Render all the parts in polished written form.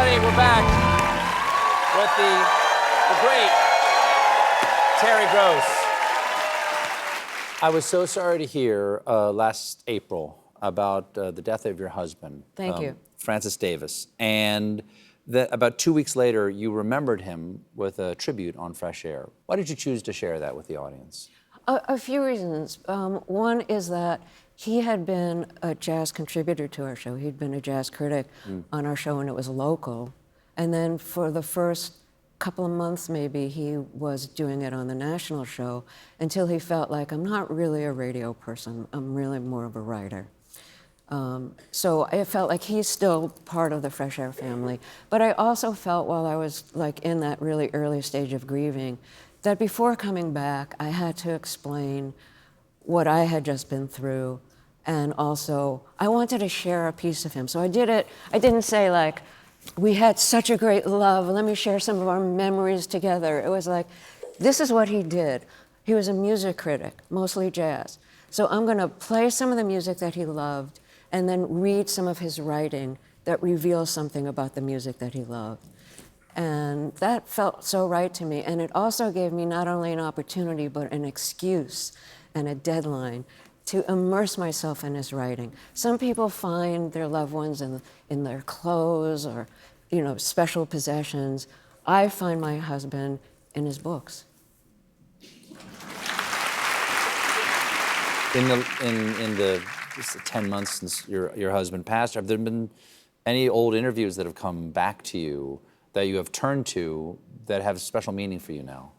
everybody. We're back with the great Terry Gross. I was so sorry to hear last April about the death of your husband. Thank you. Francis Davis. And about 2 weeks later, you remembered him with a tribute on Fresh Air. Why did you choose to share that with the audience? A few reasons. One is that he had been a jazz contributor to our show. He'd been a jazz critic on our show when it was local. And then for the first couple of months, maybe, he was doing it on the national show until he felt like, I'm not really a radio person. I'm really more of a writer. So I felt like he's still part of the Fresh Air family. But I also felt while I was like in that really early stage of grieving, that before coming back, I had to explain what I had just been through, and also I wanted to share a piece of him. So I did it. I didn't say like, we had such a great love, let me share some of our memories together. It was like, this is what he did. He was a music critic, mostly jazz. So I'm gonna play some of the music that he loved and then read some of his writing that reveals something about the music that he loved. And that felt so right to me. And it also gave me not only an opportunity, but an excuse and a deadline to immerse myself in his writing. Some people find their loved ones in their clothes or, special possessions. I find my husband in his books. In the 10 months since your husband passed, have there been any old interviews that have come back to you that you have turned to that have special meaning for you now?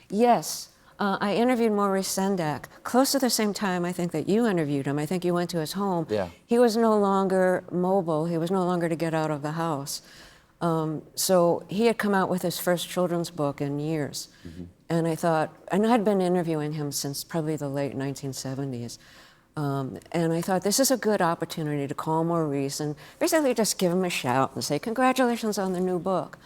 Yes. I interviewed Maurice Sendak close to the same time I think that you interviewed him. I think you went to his home. Yeah. He was no longer mobile. He was no longer to get out of the house. So he had come out with his first children's book in years. Mm-hmm. And I thought, and I'd been interviewing him since probably the late 1970s. And I thought, this is a good opportunity to call Maurice and basically just give him a shout and say, congratulations on the new book.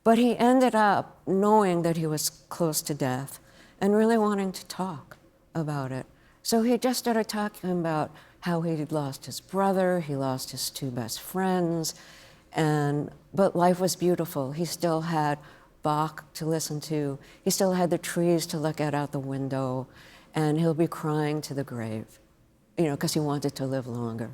But he ended up knowing that he was close to death and really wanting to talk about it. So he just started talking about how he'd lost his brother, he lost his two best friends, but life was beautiful. He still had Bach to listen to, he still had the trees to look at out the window, and he'll be crying to the grave, because he wanted to live longer.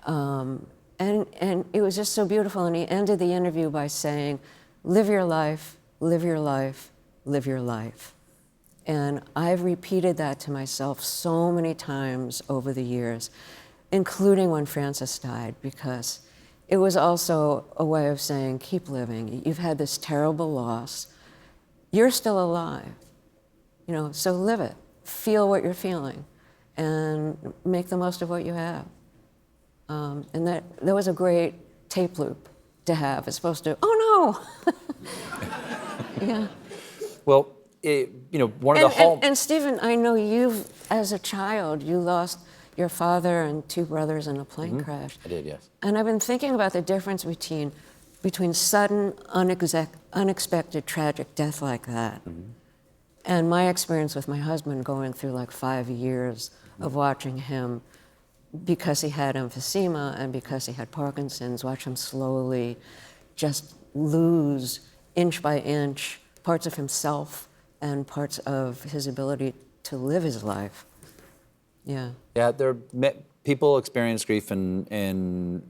And it was just so beautiful, and he ended the interview by saying, live your life, live your life, live your life. And I've repeated that to myself so many times over the years, including when Francis died, because it was also a way of saying, keep living. You've had this terrible loss. You're still alive, so live it. Feel what you're feeling and make the most of what you have. And that was a great tape loop to have, as opposed to, oh no! Yeah. Well, one of the hall... And Stephen, I know as a child, you lost your father and two brothers in a plane crash. I did, yes. And I've been thinking about the difference between sudden, unexpected, tragic death like that, and my experience with my husband going through like 5 years of watching him, because he had emphysema and because he had Parkinson's, watch him slowly just lose, inch by inch, parts of himself and parts of his ability to live his life. Yeah. Yeah, people experience grief in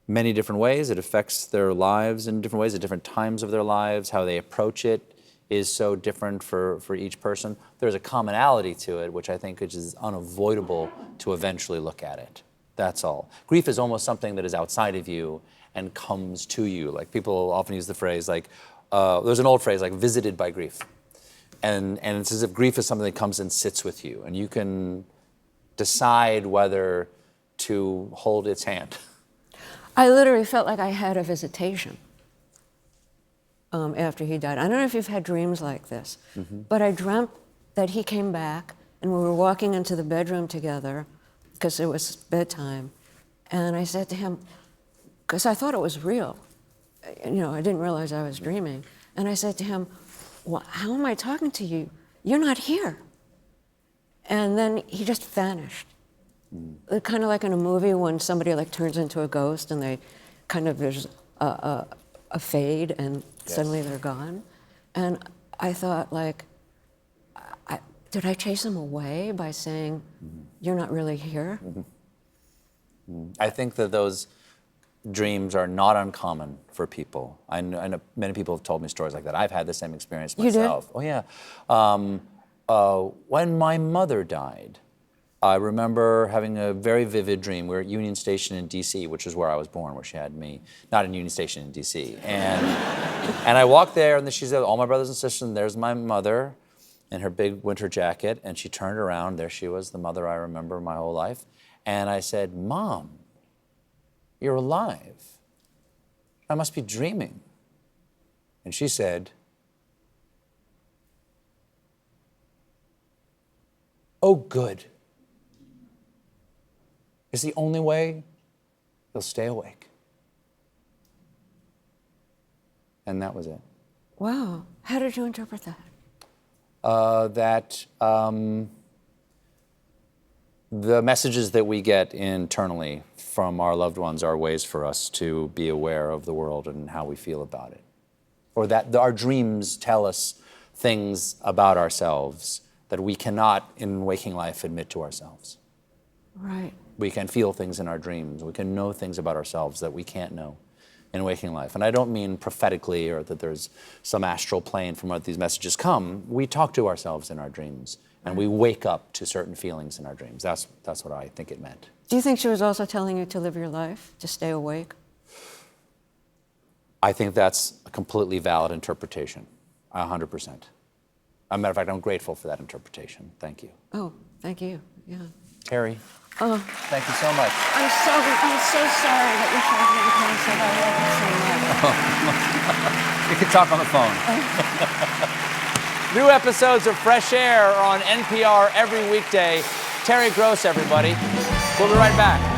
many different ways. It affects their lives in different ways at different times of their lives. How they approach it is so different for each person. There's a commonality to it, which I think is unavoidable to eventually look at it. That's all. Grief is almost something that is outside of you and comes to you. Like, people often use the phrase, like, there's an old phrase, like, visited by grief. And it's as if grief is something that comes and sits with you, and you can decide whether to hold its hand. I literally felt like I had a visitation after he died. I don't know if you've had dreams like this, but I dreamt that he came back and we were walking into the bedroom together because it was bedtime. And I said to him, because I thought it was real, I didn't realize I was dreaming. And I said to him, well, how am I talking to you? You're not here. And then he just vanished. Kind of like in a movie when somebody like turns into a ghost and they kind of, there's a fade, and suddenly they're gone. And I thought, like, did I chase them away by saying, you're not really here? I think that those dreams are not uncommon for people. I know many people have told me stories like that. I've had the same experience myself. You did? Oh, yeah. When my mother died, I remember having a very vivid dream. We were at Union Station in D.C., which is where I was born, where she had me. Not in Union Station in D.C. And I walked there, and she said, all my brothers and sisters, and there's my mother in her big winter jacket. And she turned around. There she was, the mother I remember my whole life. And I said, Mom, you're alive. I must be dreaming. And she said, oh, good. It's the only way you'll stay awake. And that was it. Wow. How did you interpret that? The messages that we get internally from our loved ones are ways for us to be aware of the world and how we feel about it. Or that our dreams tell us things about ourselves that we cannot, in waking life, admit to ourselves. Right. We can feel things in our dreams. We can know things about ourselves that we can't know in waking life. And I don't mean prophetically or that there's some astral plane from what these messages come. We talk to ourselves in our dreams, and we wake up to certain feelings in our dreams. That's what I think it meant. Do you think she was also telling you to live your life, to stay awake? I think that's a completely valid interpretation, 100%. As a matter of fact, I'm grateful for that interpretation. Thank you. Oh, thank you. Yeah. Terry, Oh, thank you so much. I'm so sorry that you're traveling concert. I love it so much. You can talk on the phone. New episodes of Fresh Air are on NPR every weekday. Terry Gross, everybody. We'll be right back.